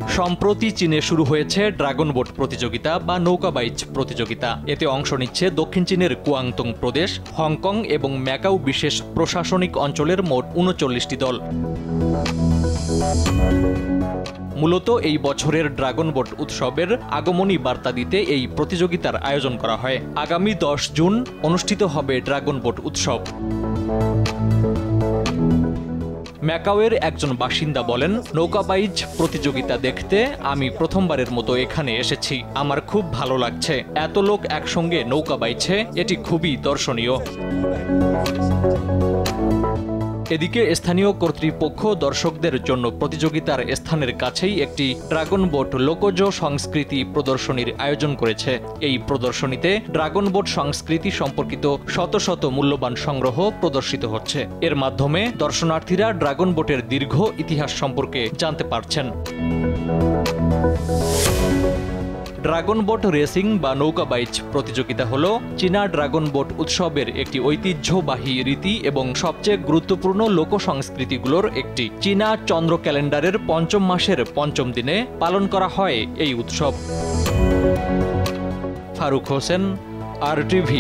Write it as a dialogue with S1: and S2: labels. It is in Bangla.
S1: সম্প্রতি চীনে শুরু হয়েছে ড্রাগন বোট প্রতিযোগিতা বা নৌকা বাইচ প্রতিযোগিতা। এতে অংশ নিচ্ছে দক্ষিণ চীনের কুয়াংতুং প্রদেশ, হংকং এবং ম্যাকাও বিশেষ প্রশাসনিক অঞ্চলের মোট ৩৯টি দল। মূলত এই বছরের ড্রাগন বোট উৎসবের আগমনী বার্তা দিতে এই প্রতিযোগিতার আয়োজন করা হয়। আগামী ১০ জুন অনুষ্ঠিত হবে ড্রাগন বোট উৎসব। ম্যাকাওয়ের একজন বাসিন্দা বলেন, নৌকাবাইজ প্রতিযোগিতা দেখতে আমি প্রথমবারের মতো এখানে এসেছি। আমার খুব ভালো লাগছে। এত লোক একসঙ্গে নৌকা বাইছে, এটি খুবই দর্শনীয়। এদিকে স্থানীয় কর্তৃপক্ষ দর্শকদের জন্য প্রতিযোগিতার স্থানের কাছেই একটি ড্রাগন বোট লোকজ সংস্কৃতি প্রদর্শনীর আয়োজন করেছে। এই প্রদর্শনীতে ড্রাগন বোট সংস্কৃতি সম্পর্কিত শত শত মূল্যবান সংগ্রহ প্রদর্শিত হচ্ছে। এর মাধ্যমে দর্শনার্থীরা ড্রাগন বোটের দীর্ঘ ইতিহাস সম্পর্কে জানতে পারছেন। ড্রাগন বোট রেসিং বা নৌকা বাইচ প্রতিযোগিতা হল চীনা ড্রাগন বোট উৎসবের একটি ঐতিহ্যবাহী রীতি এবং সবচেয়ে গুরুত্বপূর্ণ লোক সংস্কৃতিগুলোর একটি। চীনা চন্দ্র ক্যালেন্ডারের পঞ্চম মাসের পঞ্চম দিনে পালন করা হয় এই উৎসব। ফারুক হোসেন, RTV।